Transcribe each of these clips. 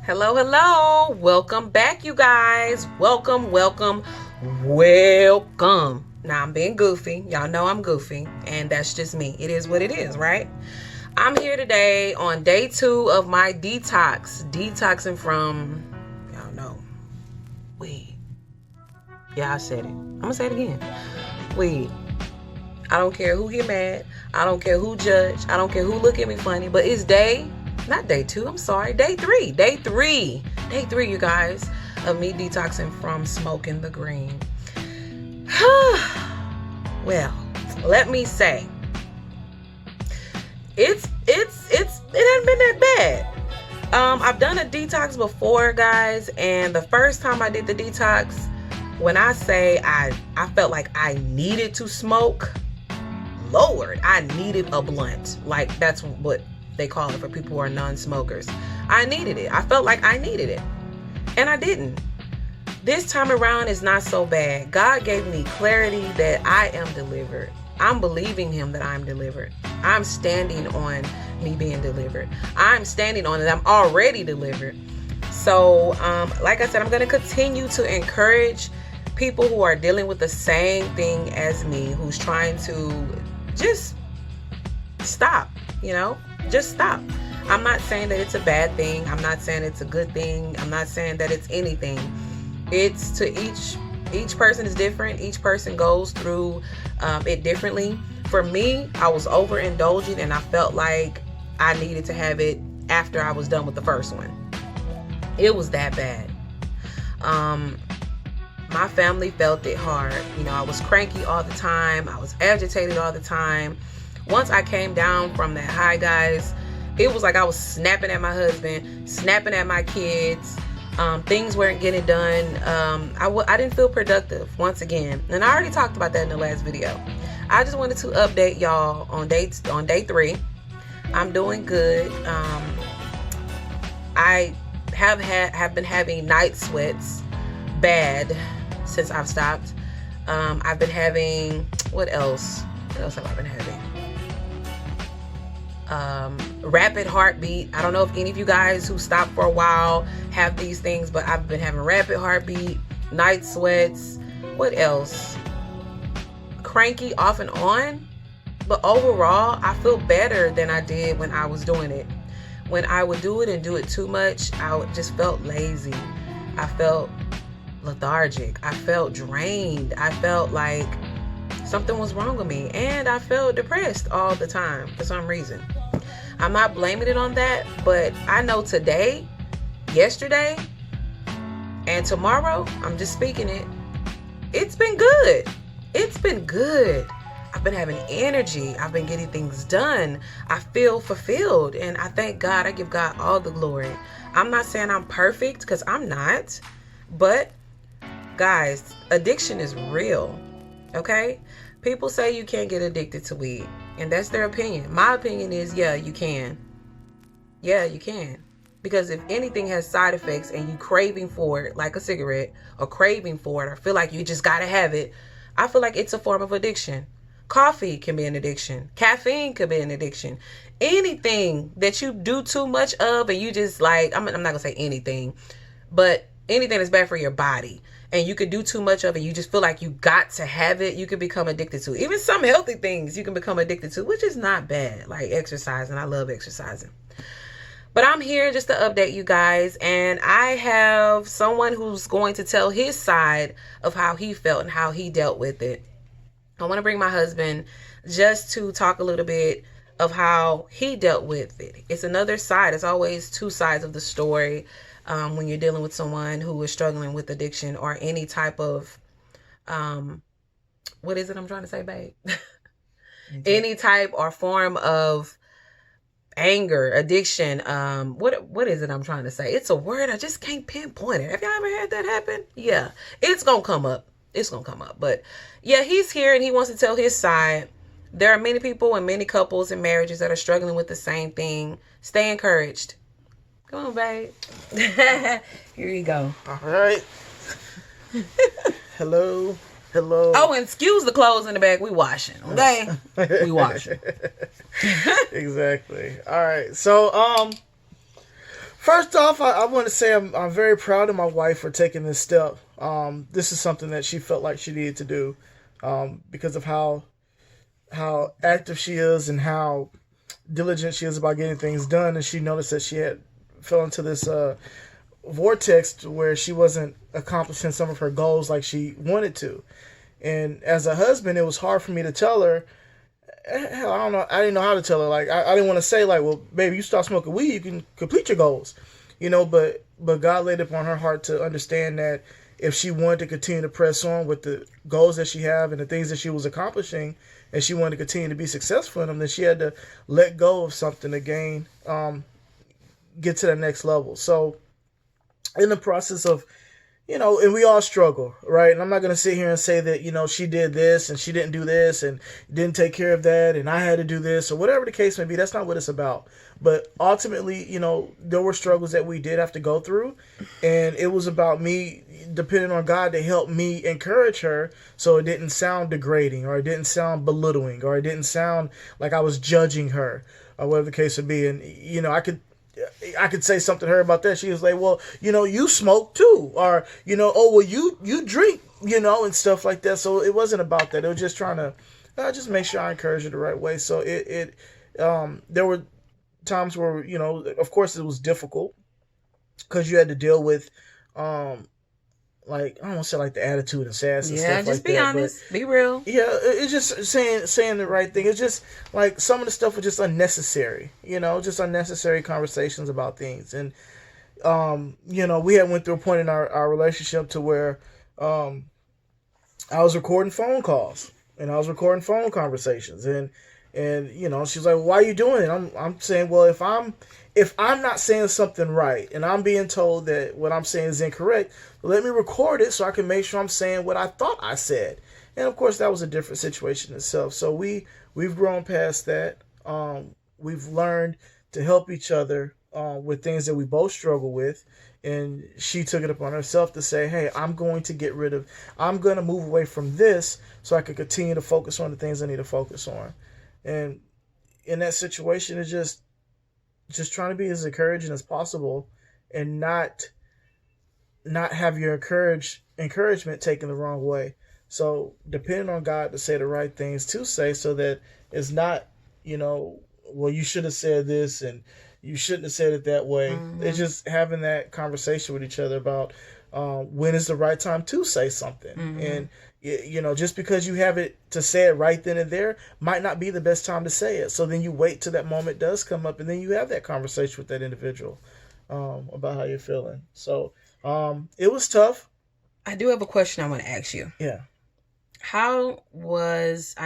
Hello, hello. Welcome back, you guys. Welcome, welcome, welcome. Now, I'm being goofy. Y'all know I'm goofy, and that's just me. It is what it is, right? I'm here today on day 2 of my detox. Detoxing from, y'all know, weed. Yeah, I said it. I'm going to say it again. Weed. I don't care who get mad. I don't care who judge. I don't care who look at me funny. But it's not day 2, I'm sorry. Day 3. Day 3, you guys, of me detoxing from smoking the green. Well, let me say, it hasn't been that bad. I've done a detox before, guys, and the first time I did the detox, when I say I felt like I needed to smoke, Lord, I needed a blunt. Like, that's what they call it for people who are non-smokers. I needed it. I felt like I needed it, and I didn't. This time around is not so bad. God gave me clarity that I am delivered. I'm believing him that I'm delivered. I'm standing on me being delivered. I'm standing on it. I'm already delivered. So, like I said, I'm going to continue to encourage people who are dealing with the same thing as me, who's trying to just stop, just stop. I'm not saying that it's a bad thing. I'm not saying it's a good thing. I'm not saying that it's anything. It's to each person is different. Each person goes through it differently. For me, I was overindulging, and I felt like I needed to have it after I was done with the first one. It was that bad. My family felt it hard. I was cranky all the time. I was agitated all the time. Once I came down from that high, guys, it was like I was snapping at my husband, snapping at my kids. Things weren't getting done. I didn't feel productive once again. And I already talked about that in the last video. I just wanted to update y'all on day 3. I'm doing good. I have been having night sweats bad since I've stopped. I've been having, what else have I been having? Rapid heartbeat. I don't know if any of you guys who stopped for a while have these things, but I've been having rapid heartbeat, night sweats. What else? Cranky off and on. But overall, I feel better than I did when I was doing it. When I would do it and do it too much, just felt lazy. I felt lethargic. I felt drained. I felt like something was wrong with me, and I felt depressed all the time for some reason. I'm not blaming it on that, but I know today, yesterday, and tomorrow, I'm just speaking it. It's been good. It's been good. I've been having energy. I've been getting things done. I feel fulfilled, and I thank God. I give God all the glory. I'm not saying I'm perfect, because I'm not, but guys, addiction is real. Okay? People say you can't get addicted to weed, and that's their opinion. My opinion is, yeah, you can. Yeah, you can. Because if anything has side effects and you craving for it, like a cigarette, or craving for it, or feel like you just gotta have it, I feel like it's a form of addiction. Coffee can be an addiction. Caffeine could be an addiction. Anything that you do too much of, and you just like, I'm not gonna say anything, but anything that's bad for your body, and you could do too much of it, you just feel like you got to have it, you could become addicted to. Even some healthy things you can become addicted to, which is not bad, like exercising. I love exercising. But I'm here just to update you guys, and I have someone who's going to tell his side of how he felt and how he dealt with it. I want to bring my husband just to talk a little bit of how he dealt with it. It's another side. It's always two sides of the story. When you're dealing with someone who is struggling with addiction or any type of, what is it I'm trying to say, babe? Any type or form of anger, addiction. What is it I'm trying to say? It's a word. I just can't pinpoint it. Have y'all ever had that happen? Yeah, it's going to come up. It's going to come up. But yeah, he's here and he wants to tell his side. There are many people and many couples and marriages that are struggling with the same thing. Stay encouraged. Come on, babe. Here you go. All right. Hello. Oh, and excuse the clothes in the back. We washing, okay? We washing. Exactly. All right. So, First off, I want to say I'm very proud of my wife for taking this step. This is something that she felt like she needed to do because of how active she is and how diligent she is about getting things done. And she noticed that she had fell into this vortex where she wasn't accomplishing some of her goals like she wanted to. And as a husband, it was hard for me to tell her. Hell, I don't know. I didn't know how to tell her. Like, I didn't want to say, like, well, baby, you stop smoking weed, you can complete your goals. But God laid it upon her heart to understand that if she wanted to continue to press on with the goals that she have and the things that she was accomplishing, and she wanted to continue to be successful in them, then she had to let go of something to get to the next level. So, in the process of and we all struggle, right? And I'm not going to sit here and say that, she did this and she didn't do this and didn't take care of that and I had to do this or whatever the case may be. That's not what it's about. But ultimately, there were struggles that we did have to go through. And it was about me depending on God to help me encourage her so it didn't sound degrading or it didn't sound belittling or it didn't sound like I was judging her or whatever the case would be. And, I could say something to her about that. She was like, well, you smoke too. Or, oh, well, you drink, and stuff like that. So it wasn't about that. It was just trying to just make sure I encourage her the right way. So there were times where, of course it was difficult because you had to deal with, like, I don't want to say like the attitude and sass and stuff like that. Yeah, just be honest. Be real. Yeah, it's just saying the right thing. It's just like some of the stuff was just unnecessary, just unnecessary conversations about things. And, we had went through a point in our relationship to where I was recording phone calls and I was recording phone conversations. And she's like, why are you doing it? I'm saying, well, if I'm not saying something right and I'm being told that what I'm saying is incorrect, let me record it so I can make sure I'm saying what I thought I said. And of course, that was a different situation itself. So we've grown past that. We've learned to help each other with things that we both struggle with. And she took it upon herself to say, hey, I'm going to move away from this so I can continue to focus on the things I need to focus on. And in that situation, it's just trying to be as encouraging as possible and not have your encouragement taken the wrong way. So depending on God to say the right things to say so that it's not, well, you should have said this and you shouldn't have said it that way. Mm-hmm. It's just having that conversation with each other about when is the right time to say something. Mm-hmm. And just because you have it to say it right then and there might not be the best time to say it. So then you wait till that moment does come up and then you have that conversation with that individual about how you're feeling. So it was tough. I do have a question I want to ask you. Yeah. I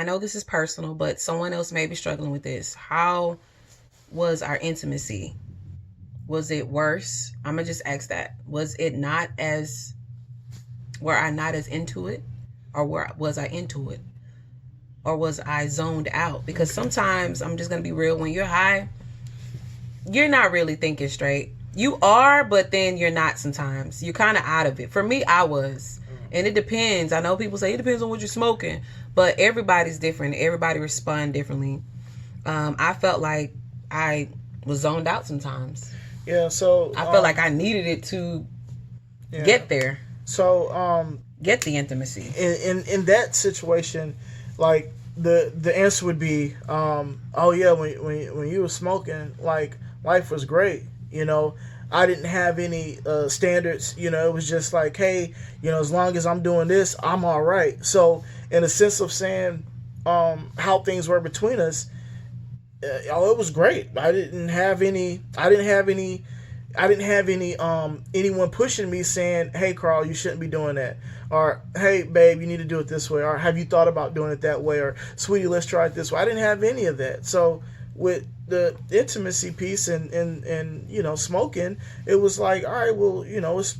know this is personal, but someone else may be struggling with this. How was our intimacy? Was it worse? I'm going to just ask that. Were I not as into it? Or was I into it? Or was I zoned out? Because sometimes, I'm just going to be real, when you're high, you're not really thinking straight. You are, but then you're not sometimes. You're kind of out of it. For me, I was. And it depends. I know people say it depends on what you're smoking. But everybody's different. Everybody responds differently. I felt like I was zoned out sometimes. Yeah, so... I felt like I needed it to get there. So... get the intimacy. In that situation, like the answer would be, oh yeah, when you were smoking, like life was great. I didn't have any standards. It was just like, hey, as long as I'm doing this, I'm all right. So in a sense of saying how things were between us, it was great. I didn't have any anyone pushing me saying, hey, Carl, you shouldn't be doing that. Or, hey, babe, you need to do it this way. Or, have you thought about doing it that way? Or, sweetie, let's try it this way. I didn't have any of that. So, with the intimacy piece and smoking, it was like, all right, well, it's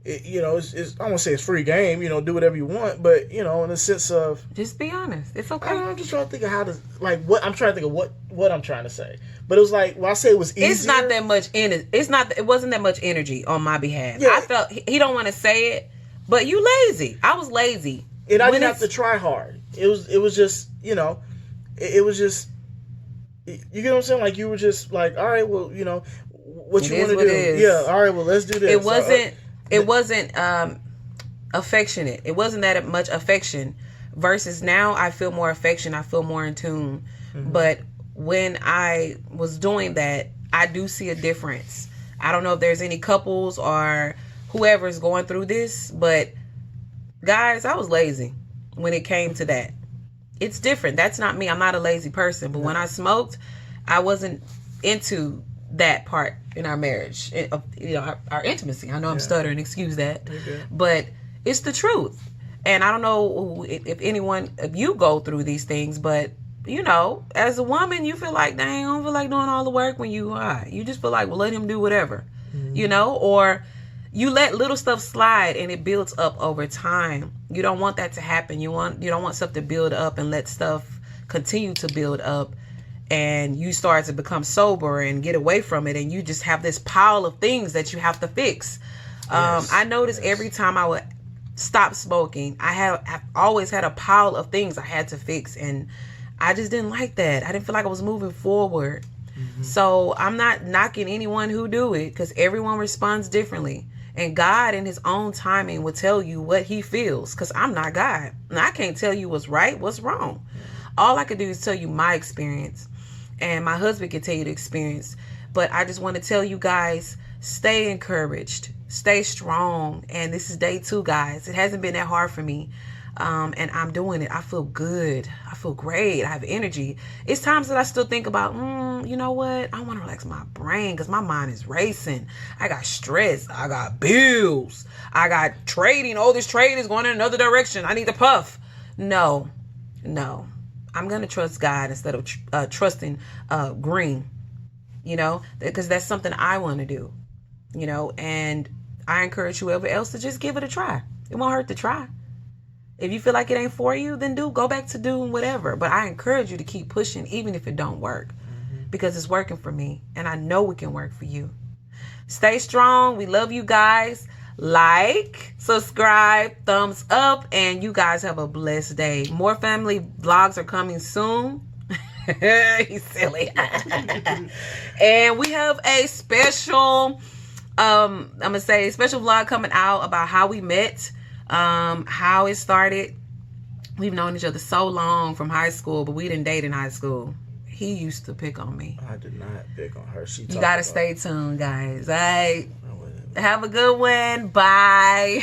I don't want to say it's free game, do whatever you want. But, in the sense of... just be honest. It's okay. I'm just trying to think of how to... I'm trying to think of what I'm trying to say. But it was like, when I say it was easier... it's not that much... it wasn't that much energy on my behalf. Yeah. I felt... he don't want to say it, but you lazy. I was lazy. And I didn't have to try hard. It was just, it was just... You get what I'm saying? Like, you were just like, all right, well, What you want to do? Yeah. All right. Well, let's do this. It wasn't affectionate. It wasn't that much affection. Versus now, I feel more affection. I feel more in tune. Mm-hmm. But when I was doing that, I do see a difference. I don't know if there's any couples or whoever's going through this, but guys, I was lazy when it came to that. It's different. That's not me. I'm not a lazy person. But when I smoked, I wasn't into that part in our marriage, our intimacy. I know I'm stuttering. Excuse that. But it's the truth. And I don't know if you go through these things, but as a woman, you feel like, dang, I don't feel like doing all the work when you just feel like, well, let him do whatever, or you let little stuff slide and it builds up over time. You don't want that to happen. You don't want stuff to build up and let stuff continue to build up, and you start to become sober and get away from it, and you just have this pile of things that you have to fix. I noticed every time I would stop smoking, I've always had a pile of things I had to fix, and I just didn't like that. I didn't feel like I was moving forward. Mm-hmm. So I'm not knocking anyone who do it, because everyone responds differently. And God in his own timing will tell you what he feels, because I'm not God. And I can't tell you what's right, what's wrong. All I can do is tell you my experience. And my husband can tell you the experience. But I just want to tell you guys, stay encouraged. Stay strong. And this is day 2, guys. It hasn't been that hard for me. And I'm doing it. I feel good. I feel great. I have energy. It's times that I still think about, you know what? I want to relax my brain because my mind is racing. I got stress. I got bills. I got trading. Oh, this trade is going in another direction. I need to puff. No. I'm going to trust God instead of trusting green, because that's something I want to do, and I encourage whoever else to just give it a try. It won't hurt to try. If you feel like it ain't for you, then go back to doing whatever. But I encourage you to keep pushing, even if it don't work, because it's working for me, and I know it can work for you. Stay strong. We love you guys. Like, subscribe, thumbs up, and you guys have a blessed day. More family vlogs are coming soon. He's silly. And we have a special, special vlog coming out about how we met. How it started. We've known each other so long from high school, but we didn't date in high school. He used to pick on me. I did not pick on her. You gotta stay tuned, guys. All right. Have a good one. Bye.